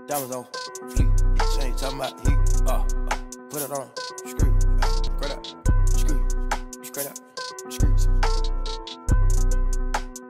Diamonds on fleet, chain talking about heat. Put it on, screw, straight out, screw, straight out, streets.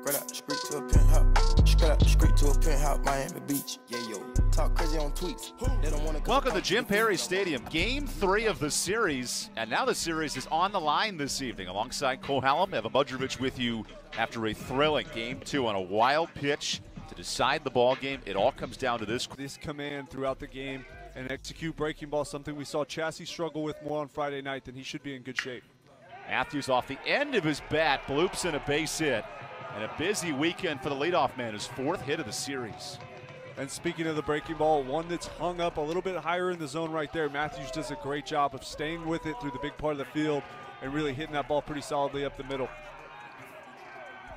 Straight out, street to a penthouse. Straight out, street to a penthouse, Miami Beach. Yeah, yo. Talk crazy on tweets. They don't want to. Welcome to Jim Perry Stadium, Game 3 of the series, and now the series is on the line this evening. Alongside Cole Hallam, Eva Budrovich with you after a thrilling Game 2 on a wild pitch to decide the ball game. It all comes down to this command throughout the game and execute breaking ball, something we saw Chassis struggle with more on Friday night. Then he should be in good shape. Matthews off the end of his bat, bloops in a base hit, and a busy weekend for the leadoff man, his 4th hit of the series. And speaking of the breaking ball, one that's hung up a little bit higher in the zone right there. Matthews does a great job of staying with it through the big part of the field and really hitting that ball pretty solidly up the middle.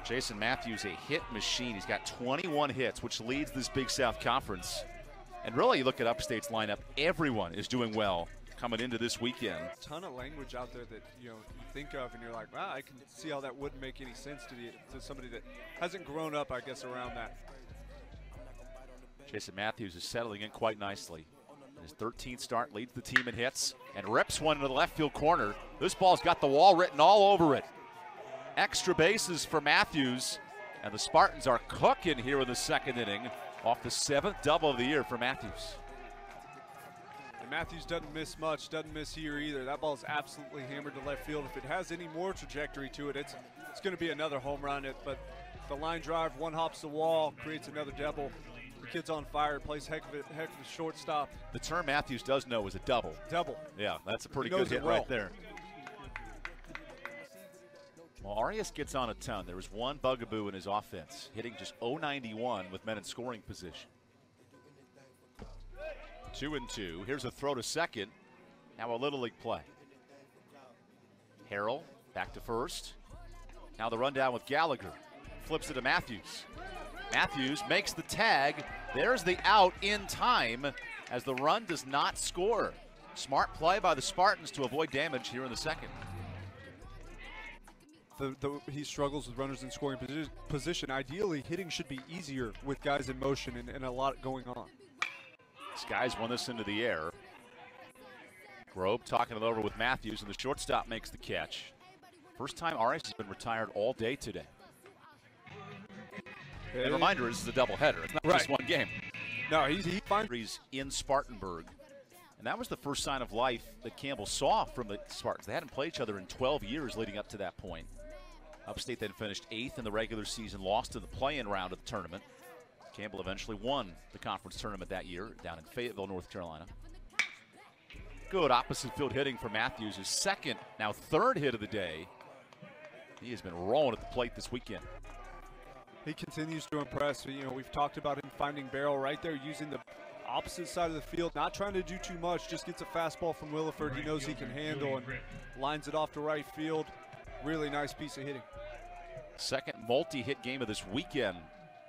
Jason Matthews, a hit machine. He's got 21 hits, which leads this Big South Conference. And really, you look at Upstate's lineup, everyone is doing well coming into this weekend. A ton of language out there that you think of, and you're like, wow, I can see how that wouldn't make any sense to somebody that hasn't grown up, I guess, around that. Jason Matthews is settling in quite nicely. His 13th start, leads the team in hits, and rips one into the left field corner. This ball's got the wall written all over it. Extra bases for Matthews, and the Spartans are cooking here in the 2nd inning off the 7th double of the year for Matthews. And Matthews doesn't miss much, doesn't miss here either. That ball's absolutely hammered to left field. If it has any more trajectory to it, it's going to be another home run. But the line drive, one hops the wall, creates another double. The kid's on fire, plays heck of a shortstop. The term Matthews does know is a double. Double. Yeah, that's a pretty good hit right there. Well, Arias gets on a ton. There was one bugaboo in his offense, hitting just .091 with men in scoring position. 2-2. Here's a throw to second. Now a Little League play. Harrell back to first. Now the rundown with Gallagher. Flips it to Matthews. Matthews makes the tag. There's the out in time as the run does not score. Smart play by the Spartans to avoid damage here in the 2nd. He struggles with runners in scoring position. Ideally, hitting should be easier with guys in motion and a lot going on. Skies won this into the air. Grobe talking it over with Matthews, and the shortstop makes the catch. First time Arias has been retired all day today. And reminder, this is a doubleheader. It's not just one game. No, he finds in Spartanburg. And that was the first sign of life that Campbell saw from the Spartans. They hadn't played each other in 12 years leading up to that point. Upstate then finished 8th in the regular season, lost in the play-in round of the tournament. Campbell eventually won the conference tournament that year down in Fayetteville, North Carolina. Good opposite field hitting for Matthews, his 2nd, now 3rd hit of the day. He has been rolling at the plate this weekend. He continues to impress. We've talked about him finding barrel right there, using the opposite side of the field, not trying to do too much, just gets a fastball from Williford he knows he can handle and lines it off to right field. Really nice piece of hitting. 2nd multi-hit game of this weekend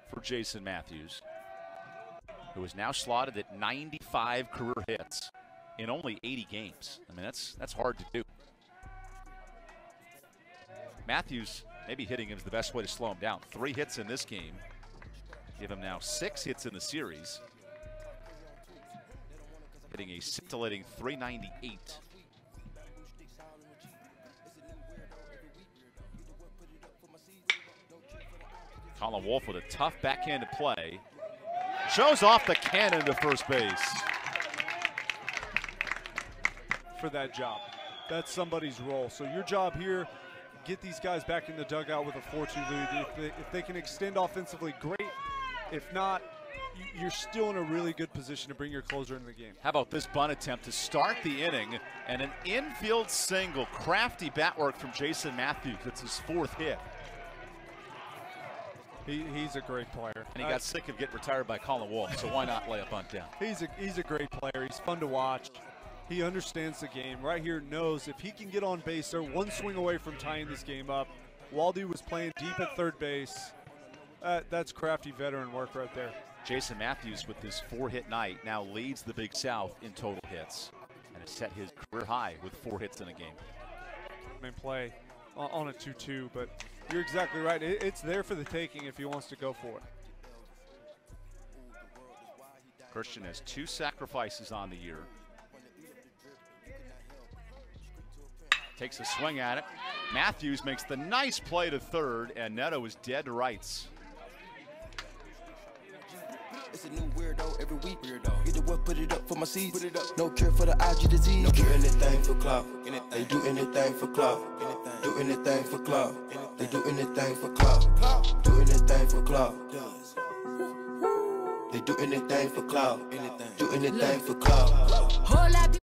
for Jason Matthews, who is now slotted at 95 career hits in only 80 games. I mean, that's hard to do. Matthews, maybe hitting him is the best way to slow him down. 3 hits in this game. Give him now 6 hits in the series. Hitting a scintillating .398. Colin Wolfe with a tough backhanded play. Shows off the cannon to first base. For that job. That's somebody's role. So your job here, get these guys back in the dugout with a 4-2 lead. If they can extend offensively, great. If not, you're still in a really good position to bring your closer into the game. How about this bunt attempt to start the inning and an infield single. Crafty bat work from Jason Matthews. That's his 4th hit. He's a great player. And he got sick of getting retired by Colin Wolfe, so why not lay a bunt down? He's a great player. He's fun to watch. He understands the game. Right here knows if he can get on base, they're one swing away from tying this game up. Waldy was playing deep at 3rd base. That's crafty veteran work right there. Jason Matthews with this 4-hit night now leads the Big South in total hits and has set his career high with 4 hits in a game. Play on a 2-2, but you're exactly right. It's there for the taking if he wants to go for it. Christian has 2 sacrifices on the year. Takes a swing at it. Matthews makes the nice play to third, and Neto is dead to rights. It's a new weirdo every week. Get the what, put it up for my seeds. Put it up. No cure for the IG disease. No do anything for clout. They do anything for clout. Do anything for clout. They do anything for clout. Do anything for clout. They do anything for clout. Do anything for clout.